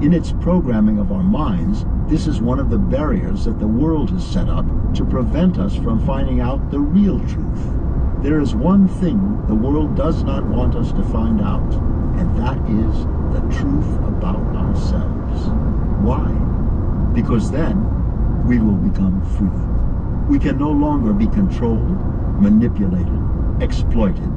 In its programming of our minds, this is one of the barriers that the world has set up to prevent us from finding out the real truth. There is one thing the world does not want us to find out, and that is the truth about ourselves. Why? Because then we will become free. We can no longer be controlled, manipulated, exploited,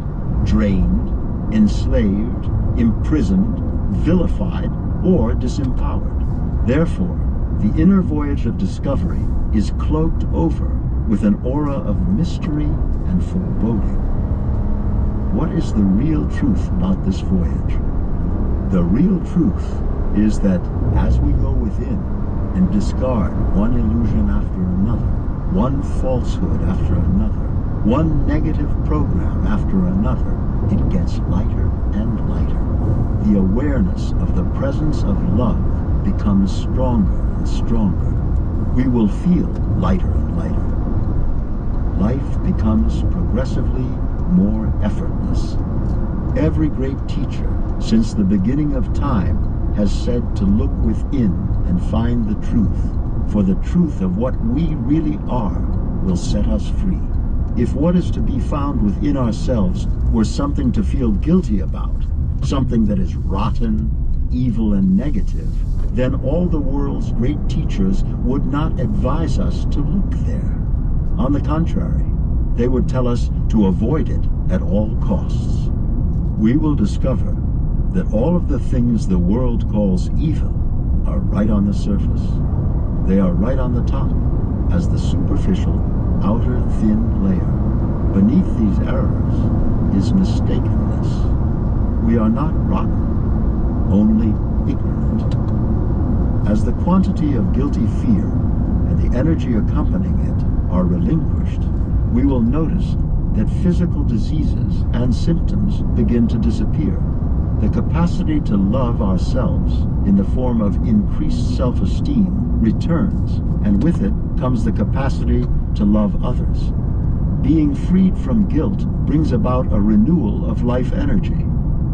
drained, enslaved, imprisoned, vilified, or disempowered. Therefore, the inner voyage of discovery is cloaked over with an aura of mystery and foreboding. What is the real truth about this voyage? The real truth is that as we go within and discard one illusion after another, one falsehood after another, one negative program after another, it gets lighter and lighter. The awareness of the presence of love becomes stronger and stronger. We will feel lighter and lighter. Life becomes progressively more effortless. Every great teacher since the beginning of time has said to look within and find the truth, for the truth of what we really are will set us free. If what is to be found within ourselves were something to feel guilty about, something that is rotten, evil, and negative, then all the world's great teachers would not advise us to look there. On the contrary, they would tell us to avoid it at all costs. We will discover that all of the things the world calls evil are right on the surface. They are right on the top, as the superficial, outer thin layer. Beneath these errors is mistakenness. We are not rotten, only ignorant. As the quantity of guilty fear and the energy accompanying it are relinquished, we will notice that physical diseases and symptoms begin to disappear. The capacity to love ourselves in the form of increased self-esteem returns, and with it comes the capacity to love others. Being freed from guilt brings about a renewal of life energy.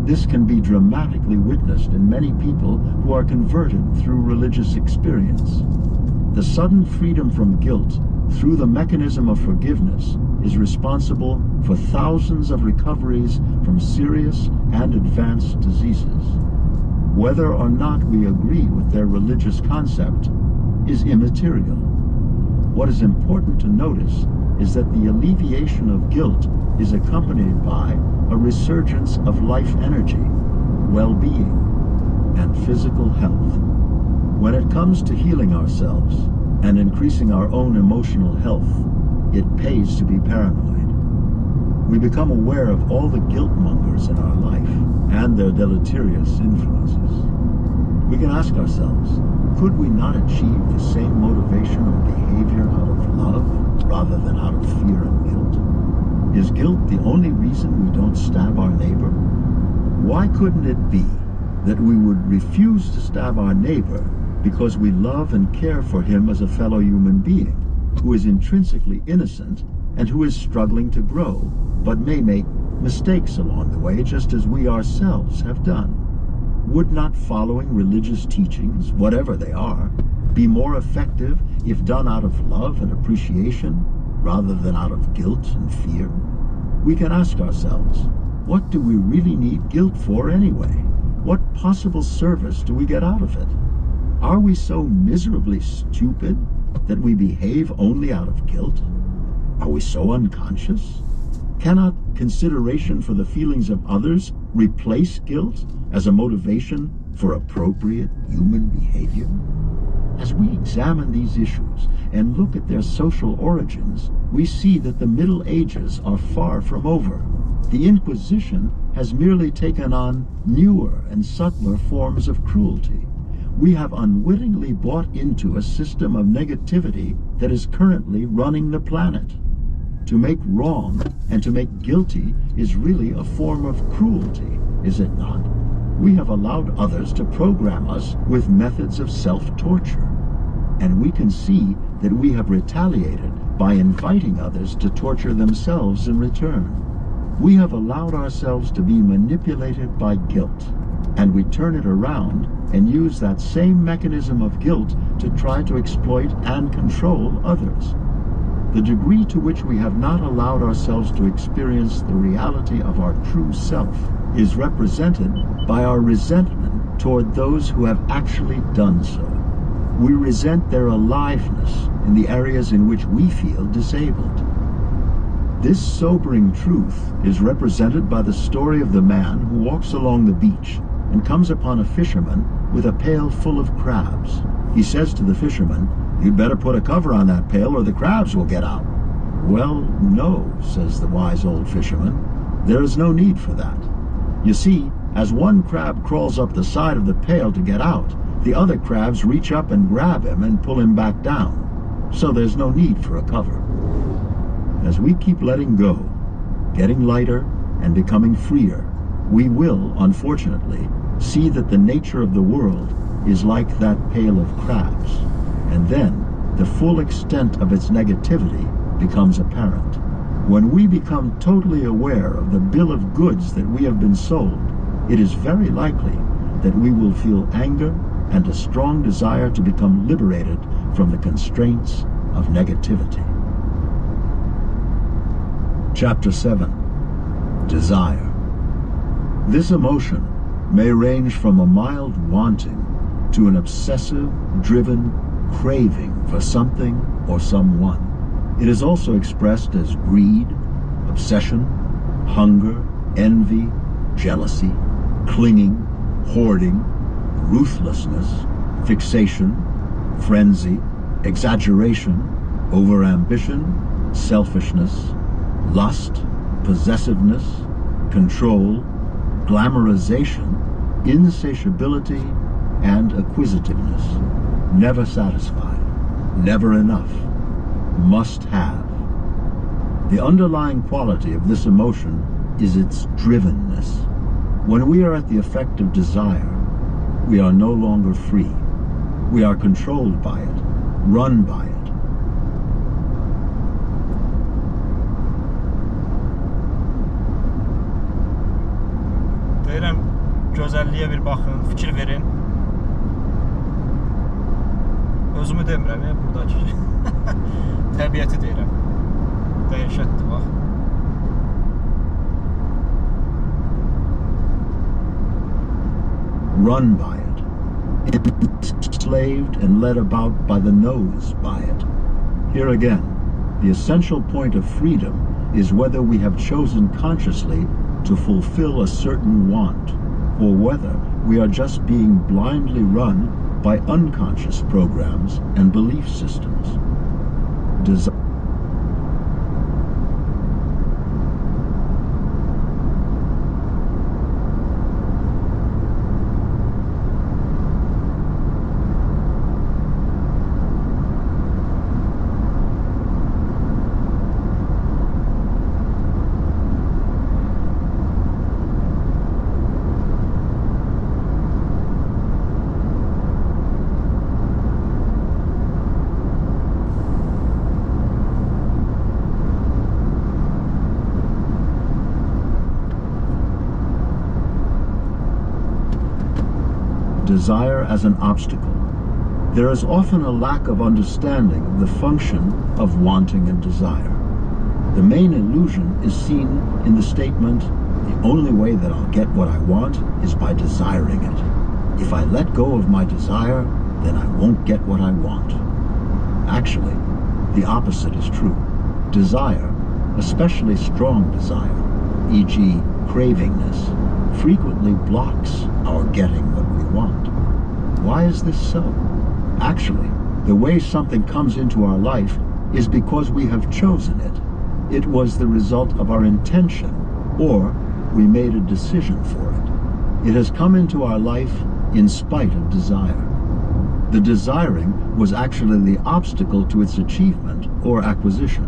This can be dramatically witnessed in many people who are converted through religious experience. The sudden freedom from guilt through the mechanism of forgiveness is responsible for thousands of recoveries from serious and advanced diseases. Whether or not we agree with their religious concept is immaterial. What is important to notice is that the alleviation of guilt is accompanied by a resurgence of life energy, well-being, and physical health. When it comes to healing ourselves and increasing our own emotional health, it pays to be paranoid. We become aware of all the guilt mongers in our life and their deleterious influences. We can ask ourselves, could we not achieve the same motivation or behavior out of love rather than out of fear and guilt? Is guilt the only reason we don't stab our neighbor? Why couldn't it be that we would refuse to stab our neighbor because we love and care for him as a fellow human being who is intrinsically innocent and who is struggling to grow, but may make mistakes along the way just as we ourselves have done? Would not following religious teachings, whatever they are, be more effective if done out of love and appreciation rather than out of guilt and fear? We can ask ourselves, what do we really need guilt for anyway? What possible service do we get out of it? Are we so miserably stupid that we behave only out of guilt? Are we so unconscious? Cannot consideration for the feelings of others replace guilt as a motivation for appropriate human behavior? As we examine these issues and look at their social origins, we see that the Middle Ages are far from over. The Inquisition has merely taken on newer and subtler forms of cruelty. We have unwittingly bought into a system of negativity that is currently running the planet. To make wrong and to make guilty is really a form of cruelty, is it not? We have allowed others to program us with methods of self-torture, and we can see that we have retaliated by inviting others to torture themselves in return. We have allowed ourselves to be manipulated by guilt, and we turn it around and use that same mechanism of guilt to try to exploit and control others. The degree to which we have not allowed ourselves to experience the reality of our true self is represented by our resentment toward those who have actually done so. We resent their aliveness in the areas in which we feel disabled. This sobering truth is represented by the story of the man who walks along the beach and comes upon a fisherman with a pail full of crabs. He says to the fisherman, "You'd better put a cover on that pail or the crabs will get out." "Well, no," says the wise old fisherman. "There is no need for that. You see, as one crab crawls up the side of the pail to get out, the other crabs reach up and grab him and pull him back down. So there's no need for a cover." As we keep letting go, getting lighter and becoming freer, we will, unfortunately, see that the nature of the world is like that pail of crabs, and then the full extent of its negativity becomes apparent. When we become totally aware of the bill of goods that we have been sold, it is very likely that we will feel anger and a strong desire to become liberated from the constraints of negativity. Chapter 7. Desire. This emotion may range from a mild wanting to an obsessive, driven craving for something or someone. It is also expressed as greed, obsession, hunger, envy, jealousy, clinging, hoarding, ruthlessness, fixation, frenzy, exaggeration, overambition, selfishness, lust, possessiveness, control, glamorization, insatiability, and acquisitiveness. Never satisfied, never enough, must have. The underlying quality of this emotion is its drivenness. When we are at the effect of desire, we are no longer free. We are controlled by it, run by it. Deyirəm, gözəlliyə bir baxın, fikir verin. Özümü demirəm ya, buradakı təbiəti deyirəm. Dəhşətdir, bax. Run by it, enslaved and led about by the nose by it. Here again, the essential point of freedom is whether we have chosen consciously to fulfill a certain want, or whether we are just being blindly run by unconscious programs and belief systems. Desire as an obstacle. There is often a lack of understanding of the function of wanting and desire. The main illusion is seen in the statement, "The only way that I'll get what I want is by desiring it. If I let go of my desire, then I won't get what I want." Actually, the opposite is true. Desire, especially strong desire, e.g. cravingness, frequently blocks our getting what we want. Why is this so? Actually, the way something comes into our life is because we have chosen it. It was the result of our intention, or we made a decision for it. It has come into our life in spite of desire. The desiring was actually the obstacle to its achievement or acquisition.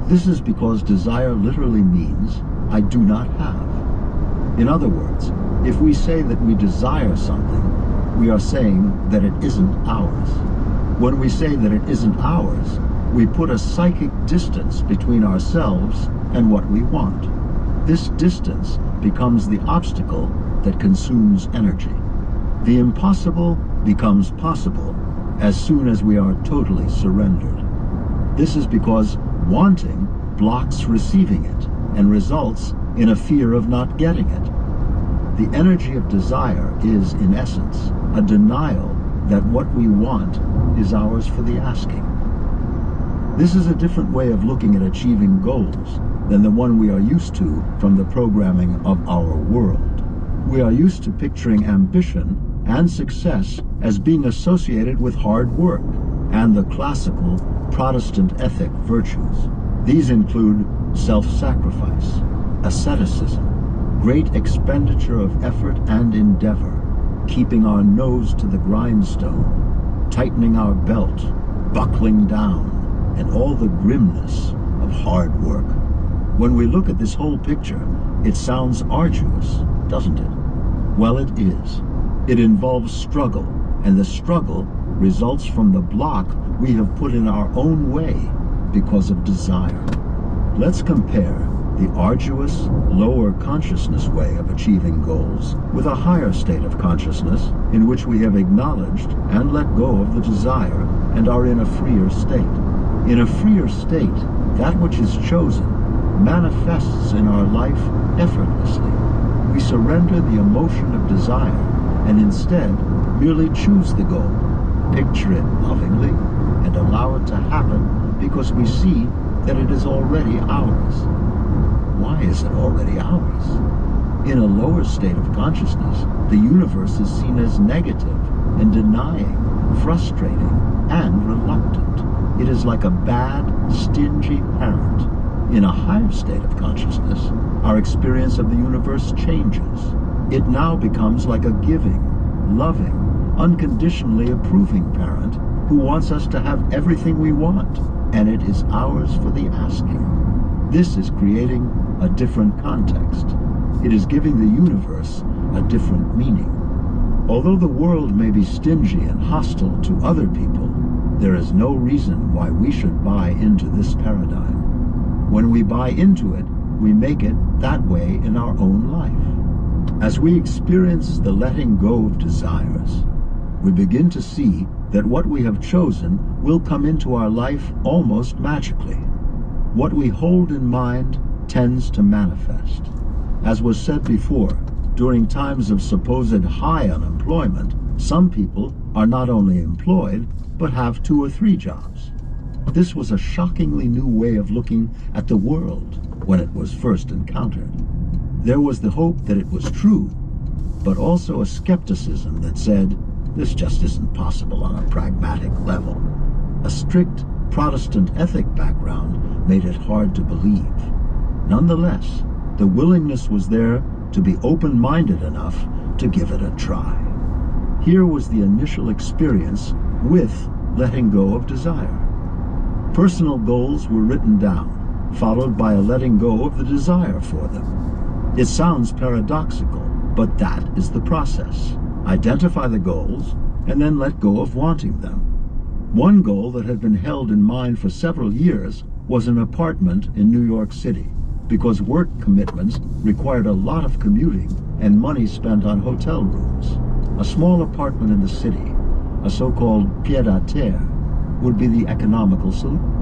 This is because desire literally means I do not have. In other words, if we say that we desire something, we are saying that it isn't ours. When we say that it isn't ours, we put a psychic distance between ourselves and what we want. This distance becomes the obstacle that consumes energy. The impossible becomes possible as soon as we are totally surrendered. This is because wanting blocks receiving it and results in a fear of not getting it. The energy of desire is, in essence, a denial that what we want is ours for the asking. This is a different way of looking at achieving goals than the one we are used to from the programming of our world. We are used to picturing ambition and success as being associated with hard work and the classical Protestant ethic virtues. These include self-sacrifice, asceticism, great expenditure of effort and endeavor, keeping our nose to the grindstone, tightening our belt, buckling down, and all the grimness of hard work. When we look at this whole picture, it sounds arduous, doesn't it? Well, it is. It involves struggle, and the struggle results from the block we have put in our own way because of desire. Let's compare the arduous, lower consciousness way of achieving goals with a higher state of consciousness in which we have acknowledged and let go of the desire and are in a freer state. In a freer state, that which is chosen manifests in our life effortlessly. We surrender the emotion of desire and instead merely choose the goal, picture it lovingly, and allow it to happen because we see that it is already ours. Why is it already ours? In a lower state of consciousness, the universe is seen as negative and denying, frustrating, and reluctant. It is like a bad, stingy parent. In a higher state of consciousness, our experience of the universe changes. It now becomes like a giving, loving, unconditionally approving parent who wants us to have everything we want, and it is ours for the asking. This is creating a different context. It is giving the universe a different meaning. Although the world may be stingy and hostile to other people, there is no reason why we should buy into this paradigm. When we buy into it, we make it that way in our own life. As we experience the letting go of desires, we begin to see that what we have chosen will come into our life almost magically. What we hold in mind tends to manifest. As was said before, during times of supposed high unemployment, some people are not only employed, but have 2 or 3 jobs. This was a shockingly new way of looking at the world when it was first encountered. There was the hope that it was true, but also a skepticism that said, this just isn't possible on a pragmatic level. A strict Protestant ethic background made it hard to believe. Nonetheless, the willingness was there to be open-minded enough to give it a try. Here was the initial experience with letting go of desire. Personal goals were written down, followed by a letting go of the desire for them. It sounds paradoxical, but that is the process. Identify the goals, and then let go of wanting them. One goal that had been held in mind for several years was an apartment in New York City, because work commitments required a lot of commuting and money spent on hotel rooms. A small apartment in the city, a so-called pied-à-terre, would be the economical solution.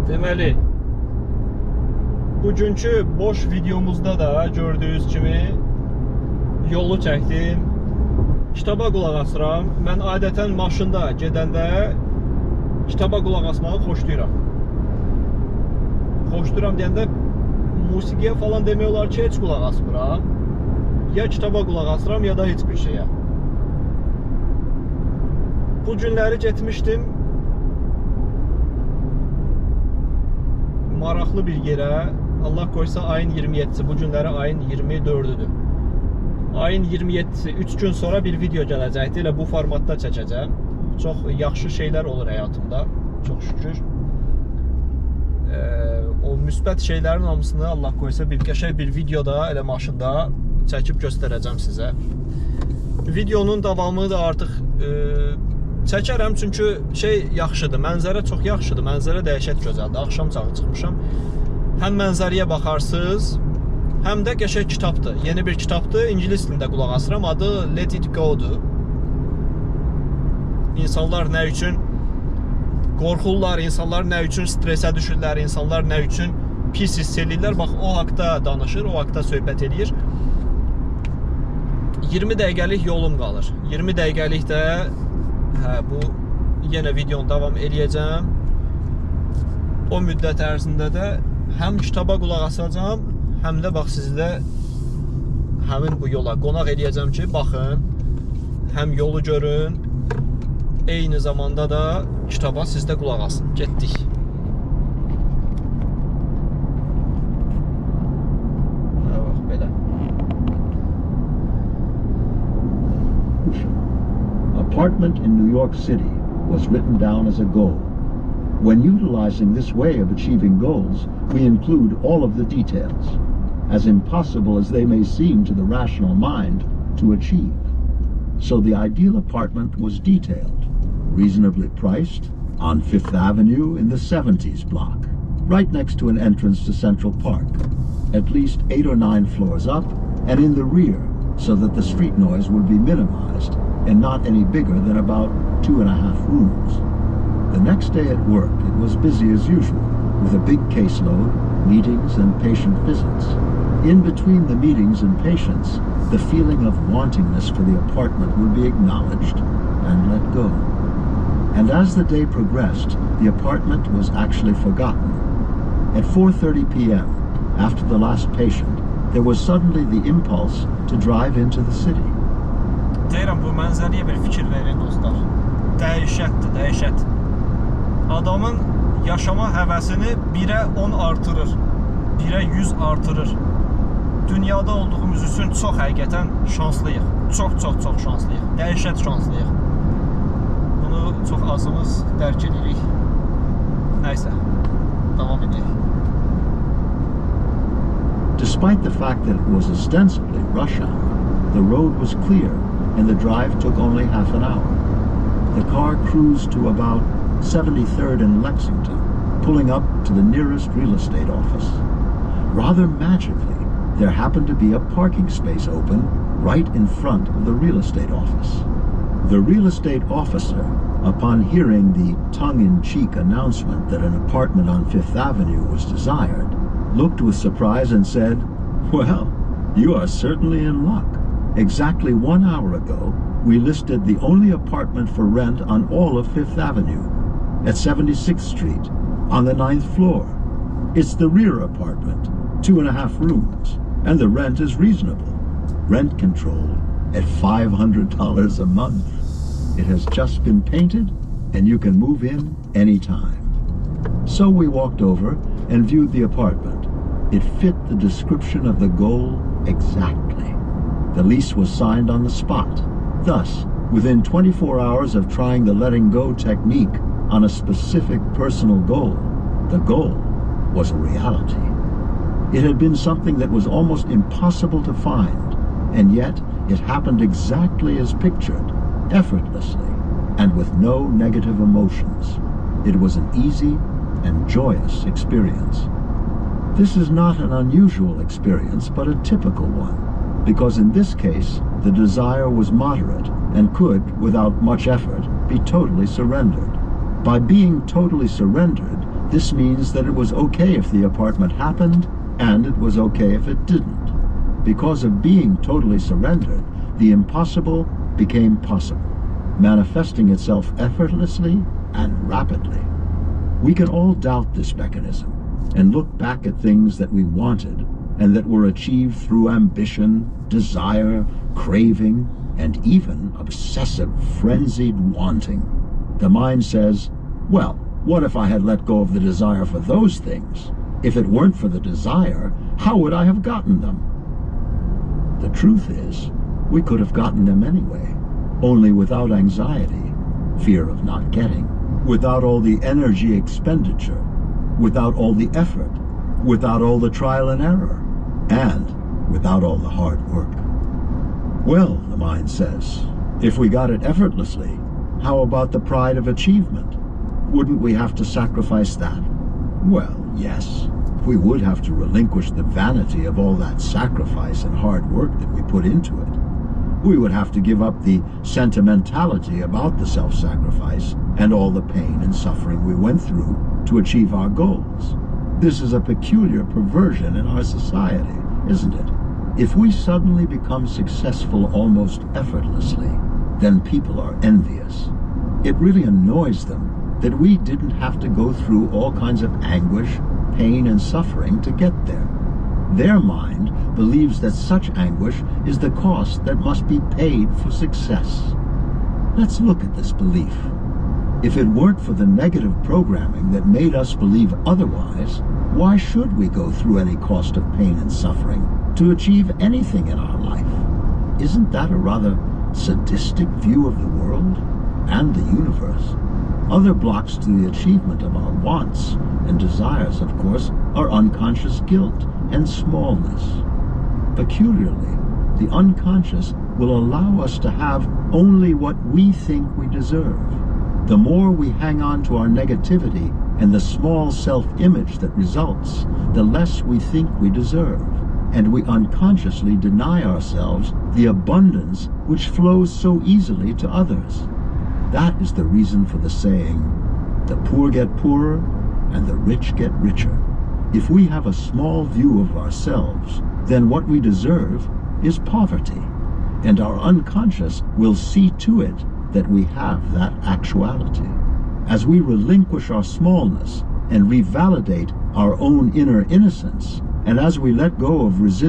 Deməli, bugünkü boş videomuzda da gördüyünüz kimi yolu çəkdim. Kitaba qulaq asıram. Mən adətən maşında gedəndə kitaba qulaq asmağı xoşlayıram. Xoşlayıram deyəndə musiqiyə falan demək olar ki, heç qulaq asmıram. Ya kitaba qulaq asıram, ya da heç bir şeyə. Bu günləri getmişdim maraqlı bir yerə. Allah qoysa ayın 27'si, bu günləri ayın 24'üdür. Ayın 27'si 3 gün sonra bir video gələcəkdir. Elə bu formatda çəkəcəm. Çox yaxşı şeylər olur həyatımda, çox şükür. O müsbət şeylərin hamısını Allah qoysa bir qəşəng bir videoda, elə maşında çəkib göstərəcəm sizə. Videonun davamını da artıq çəkərəm, çünki şey yaxşıdır, mənzərə çox yaxşıdır, mənzərə dəhşət gözəldir. Axşam çağı çıxmışam. həm mənzərəyə baxarsınız, həm də qəşəng kitabdır. Yeni bir kitabdır. İngilis dilində qulaq asıram. Adı Let It Go-dur. İnsanlar nə üçün qorxurlar, insanlar nə üçün stresə düşürlər, insanlar nə üçün pis hiss edirlər. Bax, o haqda danışır, o haqda söhbət edir. 20 dəqiqəlik yolum qalır. 20 dəqiqəlik də bu yenə videonu davam eləyəcəm. O müddət ərzində də həm kitaba qulaq asacağam, həm də bax sizdə həmin bu yola qonaq eləyəcəm ki, baxın, həm yolu görün, eyni zamanda da kitaba sizdə qulaq asın. Getdik. Bax, belə. Apartment in New York City was written down as a goal. When utilizing this way of achieving goals, we include all of the details, as impossible as they may seem to the rational mind to achieve. So the ideal apartment was detailed, reasonably priced, on Fifth Avenue in the 70s block, right next to an entrance to Central Park, at least 8 or 9 floors up, and in the rear, so that the street noise would be minimized and not any bigger than about 2.5 rooms. The next day at work, it was busy as usual, with a big caseload, meetings and patient visits. In between the meetings and patients, the feeling of wantingness for the apartment would be acknowledged and let go. And as the day progressed, the apartment was actually forgotten. At 4:30 p.m., after the last patient, there was suddenly the impulse to drive into the city. Deyirəm, bu mənzərəyə bir fikir verin dostlar. Dəhşətdir, dəhşət. Adamın yaşama həvəsini 1'ə 10 artırır, 1'ə 100 artırır. Dünyada olduğumuz üçün çox həqiqətən şanslıyıq. Çox şanslıyıq. Dəhşət şanslıyıq. Bunu çox azımız dərk edirik. Nəysə, davam edək. Despite the fact that it was ostensibly rush hour, the road was clear and the drive took only half an hour. The car cruised to about 73rd and Lexington, pulling up to the nearest real estate office. Rather magically, there happened to be a parking space open right in front of the real estate office. The real estate officer, upon hearing the tongue-in-cheek announcement that an apartment on Fifth Avenue was desired, looked with surprise and said, "Well, you are certainly in luck. Exactly 1 hour ago, we listed the only apartment for rent on all of Fifth Avenue, at 76th Street, on the 9th floor. It's the rear apartment, 2.5 rooms, and the rent is reasonable. Rent control at $500 a month. It has just been painted, and you can move in anytime." So we walked over and viewed the apartment. It fit the description of the goal exactly. The lease was signed on the spot. Thus, within 24 hours of trying the letting go technique on a specific personal goal, the goal was a reality. It had been something that was almost impossible to find, and yet it happened exactly as pictured, effortlessly, and with no negative emotions. It was an easy and joyous experience. This is not an unusual experience, but a typical one, because in this case, the desire was moderate and could, without much effort, be totally surrendered. By being totally surrendered, this means that it was okay if the apartment happened, and it was okay if it didn't. Because of being totally surrendered, the impossible became possible, manifesting itself effortlessly and rapidly. We can all doubt this mechanism and look back at things that we wanted and that were achieved through ambition, desire, craving, and even obsessive, frenzied wanting. The mind says, well, what if I had let go of the desire for those things? If it weren't for the desire, how would I have gotten them? The truth is, we could have gotten them anyway, only without anxiety, fear of not getting, without all the energy expenditure, without all the effort, without all the trial and error, and without all the hard work. Well, the mind says, if we got it effortlessly, how about the pride of achievement? Wouldn't we have to sacrifice that? Well, yes, We would have to relinquish the vanity of all that sacrifice and hard work that we put into it. We would have to give up the sentimentality about the self-sacrifice and all the pain and suffering we went through to achieve our goals. This is a peculiar perversion in our society, isn't it? If we suddenly become successful almost effortlessly, then people are envious. It really annoys them that we didn't have to go through all kinds of anguish, pain, and suffering to get there. Their mind believes that such anguish is the cost that must be paid for success. Let's look at this belief. If it weren't for the negative programming that made us believe otherwise, why should we go through any cost of pain and suffering to achieve anything in our life? Isn't that a rather sadistic view of the world and the universe? Other blocks to the achievement of our wants and desires, of course, are unconscious guilt and smallness. Peculiarly, the unconscious will allow us to have only what we think we deserve. The more we hang on to our negativity and the small self-image that results, the less we think we deserve, and we unconsciously deny ourselves the abundance which flows so easily to others. That is the reason for the saying, the poor get poorer and the rich get richer. If we have a small view of ourselves, then what we deserve is poverty, and our unconscious will see to it that we have that actuality. As we relinquish our smallness and revalidate our own inner innocence, and as we let go of resistance